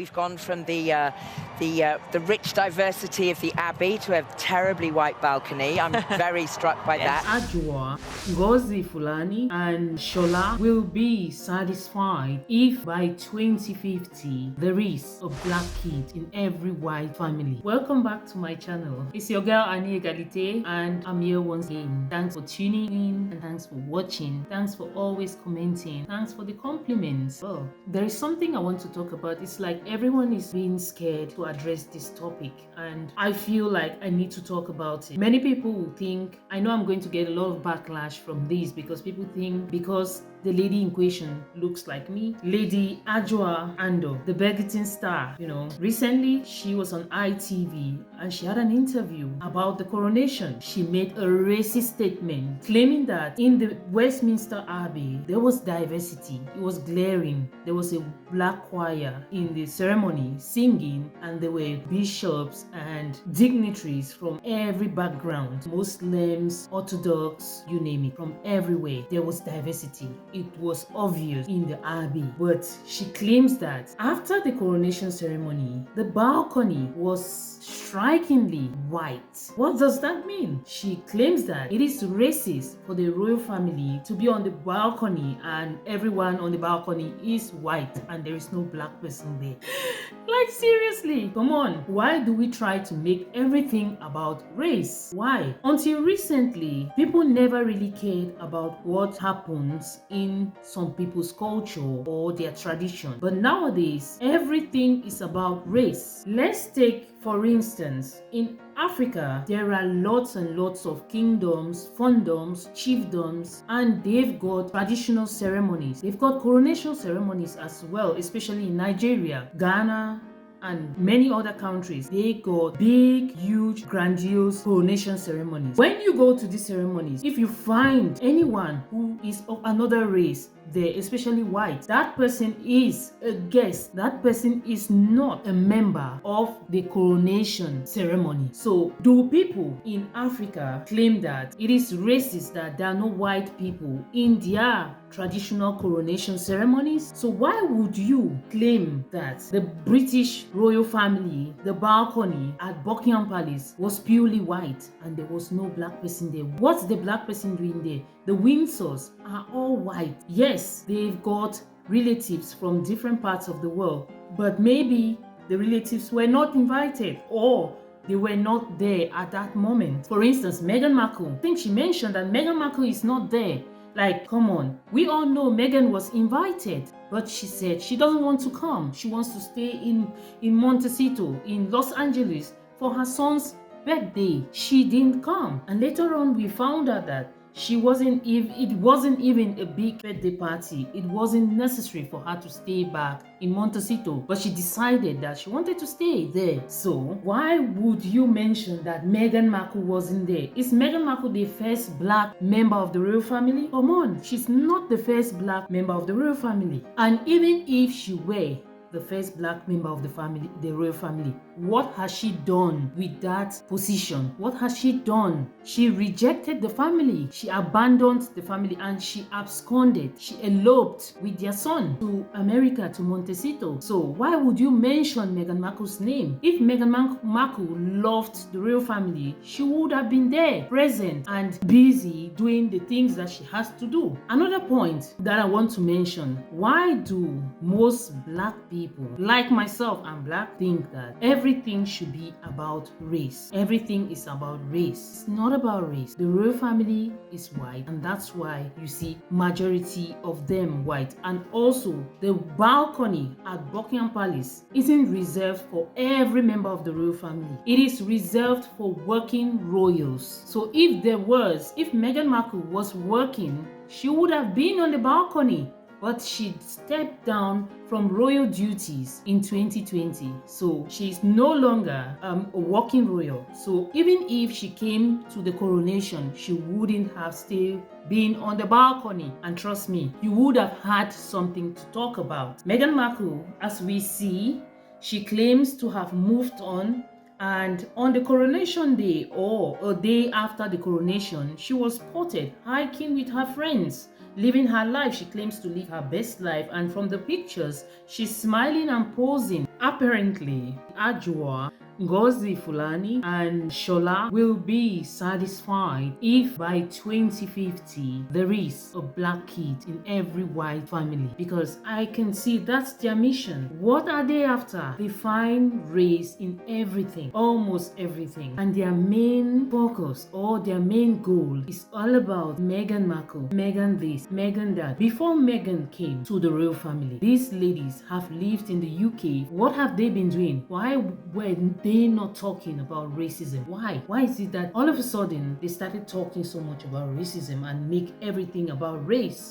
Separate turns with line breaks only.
We've gone from the rich diversity of the Abbey to a terribly white balcony. I'm very struck by that.
Adjoa, Ngozi Fulani, and Shola will be satisfied if by 2050 there is a black kid in every white family. Welcome back to my channel. It's your girl Anny Egalite, and I'm here once again. Thanks for tuning in and thanks for watching. Thanks for always commenting. Thanks for the compliments. Well, there is something I want to talk about. It's like everyone is being scared to address this topic, and I feel like I need to talk about it. Many people will think, I know I'm going to get a lot of backlash from this, because people think because the lady in question looks like me, Lady Adjoa Andoh, the Bridgerton star. Recently she was on ITV and she had an interview about the coronation. She made a racist statement claiming that in the Westminster Abbey there was diversity. It was glaring. There was a black choir in the ceremony singing, and there were bishops and dignitaries from every background, Muslims, Orthodox, you name it, from everywhere. There was diversity. It was obvious in the Abbey. But she claims that after the coronation ceremony, the balcony was strikingly white. What does that mean? She claims that it is racist for the royal family to be on the balcony and everyone on the balcony is white and there is no black person there. Like, seriously, come on. Why do we try to make everything about race? Why? Until recently, people never really cared about what happens in some people's culture or their tradition. But nowadays, everything is about race. Let's take, for instance, in Africa, there are lots and lots of kingdoms, fondoms, chiefdoms, and they've got traditional ceremonies. They've got coronation ceremonies as well, especially in Nigeria, Ghana, and many other countries. They got big, huge, grandiose coronation ceremonies. When you go to these ceremonies, if you find anyone who is of another race there, especially white, that person is a guest. That person is not a member of the coronation ceremony. So do people in Africa claim that it is racist that there are no white people in their traditional coronation ceremonies? So why would you claim that the British royal family, the balcony at Buckingham Palace, was purely white and there was no black person there? What's the black person doing there? The Windsors are all white. Yes, they've got relatives from different parts of the world, but maybe the relatives were not invited or they were not there at that moment. For instance, Meghan Markle, I think she mentioned that Meghan Markle is not there. Like, come on. We all know Meghan was invited, but she said she doesn't want to come. She wants to stay in Montecito, in Los Angeles, for her son's birthday. She didn't come. And later on, we found out that it wasn't even a big birthday party. It wasn't necessary for her to stay back in Montecito, but she decided that she wanted to stay there. So why would you mention that Meghan Markle wasn't there? Is Meghan Markle the first black member of the royal family? Come on, she's not the first black member of the royal family. And even if she were the first black member of the family, the royal family, what has she done with that position? What has she done? She rejected the family. She abandoned the family and she absconded. She eloped with their son to America, to Montecito. So why would you mention Meghan Markle's name? If Meghan Markle loved the royal family, she would have been there, present and busy doing the things that she has to do. Another point that I want to mention, why do most black people, like myself, I'm black, think that everything should be about race? Everything is about race. It's not about race. The royal family is white, and that's why you see majority of them white. And also the balcony at Buckingham Palace isn't reserved for every member of the royal family. It is reserved for working royals. So if Meghan Markle was working, she would have been on the balcony, but she stepped down from royal duties in 2020. So she's no longer a working royal. So even if she came to the coronation, she wouldn't have still been on the balcony. And trust me, you would have had something to talk about. Meghan Markle, as we see, she claims to have moved on, and on the coronation day or a day after the coronation, she was spotted hiking with her friends. living her life. She claims to live her best life, and from the pictures, she's smiling and posing Apparently, Adjoa, Ngozi Fulani and Shola will be satisfied if by 2050 there is a black kid in every white family, because I can see that's their mission. What are they after? They find race in everything, almost everything, and their main focus or their main goal is all about Meghan Markle, Meghan this, Meghan that. Before Meghan came to the royal family, these ladies have lived in the UK. What have they been doing? Why were they not talking about racism? Why? Why is it that all of a sudden they started talking so much about racism and make everything about race?